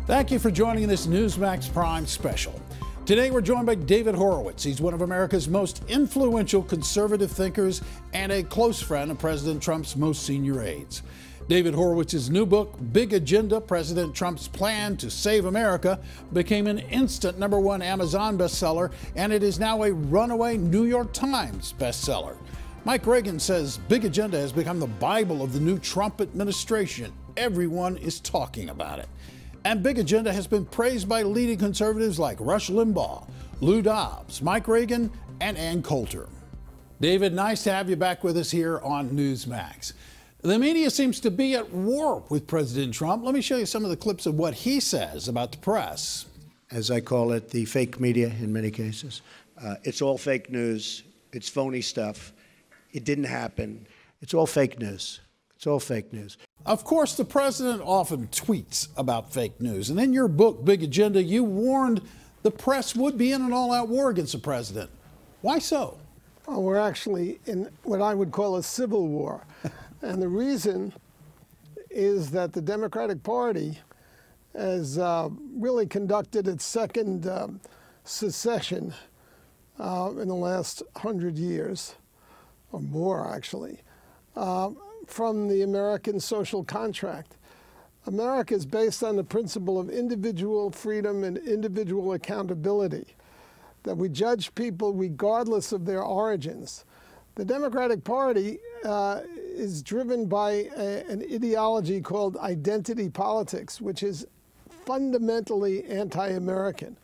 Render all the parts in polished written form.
Thank you for joining this Newsmax Prime special. Today we're joined by David Horowitz. He's one of America's most influential conservative thinkers and a close friend of President Trump's most senior aides. David Horowitz's new book, Big Agenda, President Trump's Plan to Save America, became an instant #1 Amazon bestseller, and it is now a runaway New York Times bestseller. Mike Reagan says Big Agenda has become the Bible of the new Trump administration. Everyone is talking about it. And Big Agenda has been praised by leading conservatives like Rush Limbaugh, Lou Dobbs, Mike Reagan, and Ann Coulter. David, nice to have you back with us here on Newsmax. The media seems to be at war with President Trump. Let me show you some of the clips of what he says about the press. As I call it, the fake media in many cases. It's all fake news. It's phony stuff. It didn't happen. It's all fake news. It's all fake news. Of course, the president often tweets about fake news. And in your book, Big Agenda, you warned the press would be in an all-out war against the president. Why so? Well, we're actually in what I would call a civil war. And the reason is that the Democratic Party has really conducted its second secession in the last 100 years, or more actually, from the American social contract. America is based on the principle of individual freedom and individual accountability, that we judge people regardless of their origins. The Democratic Party is driven by an ideology called identity politics, which is fundamentally anti-American.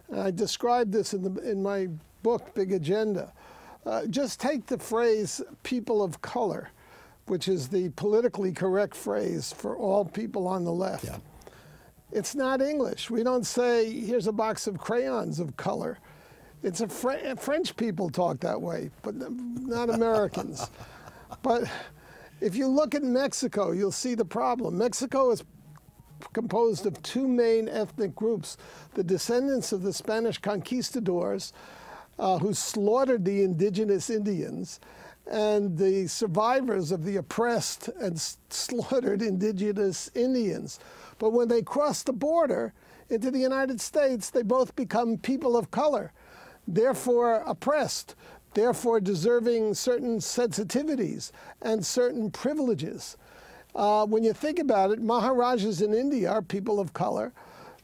And I describe this in my book, Big Agenda. Just take the phrase people of color, which is the politically correct phrase for all people on the left. Yeah. It's not English. We don't say, here's a box of crayons of color. It's French people talk that way, but not Americans. But if you look at Mexico, you'll see the problem. Mexico is composed of two main ethnic groups: the descendants of the Spanish conquistadors who slaughtered the indigenous Indians, and the survivors of the oppressed and slaughtered indigenous Indians. But when they cross the border into the United States, they both become people of color, therefore oppressed, therefore deserving certain sensitivities and certain privileges. When you think about it, Maharajas in India are people of color.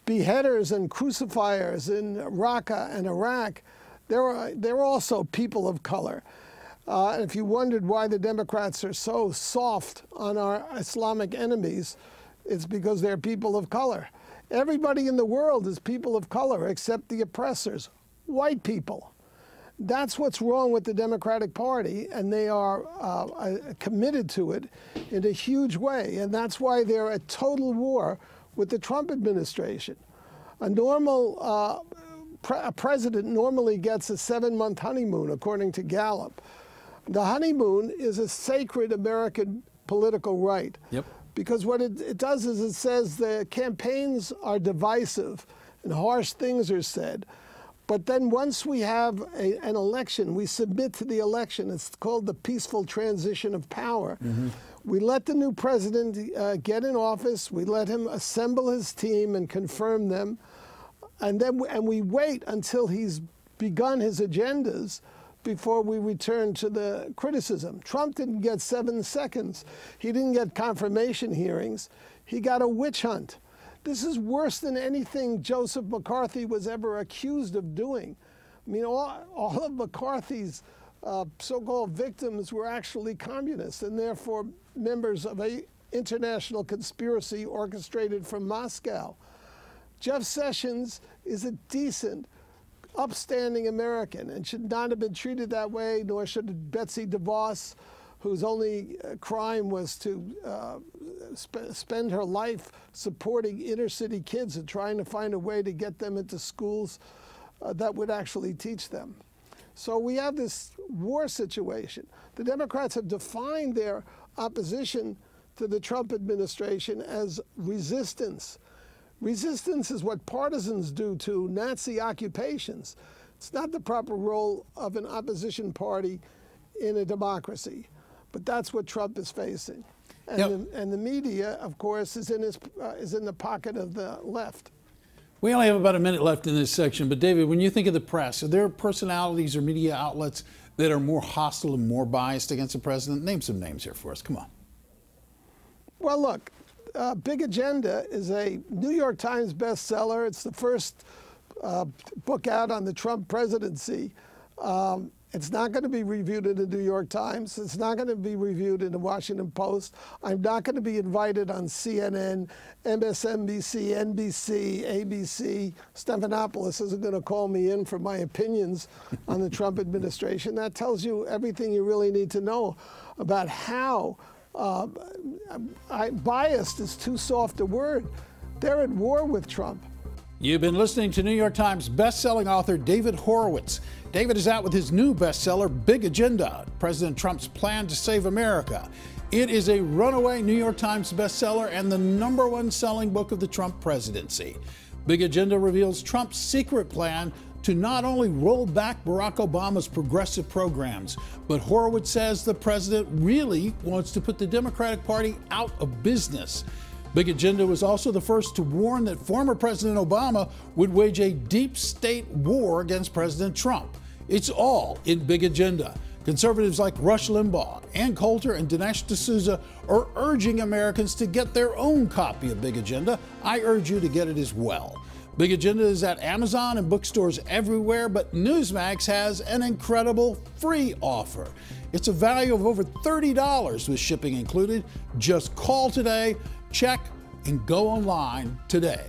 Beheaders and crucifiers in Raqqa and Iraq, they're also people of color. And if you wondered why the Democrats are so soft on our Islamic enemies, it's because they're people of color. Everybody in the world is people of color except the oppressors, white people. That's what's wrong with the Democratic Party, and they are committed to it in a huge way. And that's why they're at total war with the Trump administration. A president normally gets a 7-month honeymoon, according to Gallup. The honeymoon is a sacred American political right. Yep. Because what it does is it says the campaigns are divisive and harsh things are said. But then once we have an election, we submit to the election. It's called the peaceful transition of power. Mm-hmm. We let the new president get in office. We let him assemble his team and confirm them. And we wait until he's begun his agendas before we return to the criticism. Trump didn't get 7 seconds. He didn't get confirmation hearings. He got a witch hunt. This is worse than anything Joseph McCarthy was ever accused of doing. I mean, all of McCarthy's so-called victims were actually communists and therefore members of an international conspiracy orchestrated from Moscow. Jeff Sessions is a decent, upstanding American and should not have been treated that way, nor should Betsy DeVos, whose only crime was to spend her life supporting inner-city kids and trying to find a way to get them into schools that would actually teach them. So we have this war situation. The Democrats have defined their opposition to the Trump administration as resistance. Resistance is what partisans do to Nazi occupations. It's not the proper role of an opposition party in a democracy. But that's what Trump is facing. And the media, of course, is in the pocket of the left. We only have about a minute left in this section, but David, when you think of the press, are there personalities or media outlets that are more hostile and more biased against the president? Name some names here for us. Come on. Well, look, Big Agenda is a New York Times bestseller. It's the first book out on the Trump presidency. It's not going to be reviewed in the New York Times. It's not going to be reviewed in the Washington Post. I'm not going to be invited on CNN, MSNBC, NBC, ABC. Stephanopoulos isn't going to call me in for my opinions on the Trump administration. That tells you everything you really need to know about how biased is too soft a word. They're at war with Trump. You've been listening to New York Times best-selling author David Horowitz. David is out with his new bestseller, Big Agenda, President Trump's Plan to Save America. It is a runaway New York Times bestseller and the #1 selling book of the Trump presidency. Big Agenda reveals Trump's secret plan to not only roll back Barack Obama's progressive programs, but Horowitz says the president really wants to put the Democratic Party out of business. Big Agenda was also the first to warn that former President Obama would wage a deep state war against President Trump. It's all in Big Agenda. Conservatives like Rush Limbaugh, Ann Coulter, and Dinesh D'Souza are urging Americans to get their own copy of Big Agenda. I urge you to get it as well. Big Agenda is at Amazon and bookstores everywhere, but Newsmax has an incredible free offer. It's a value of over $30 with shipping included. Just call today, check, and go online today.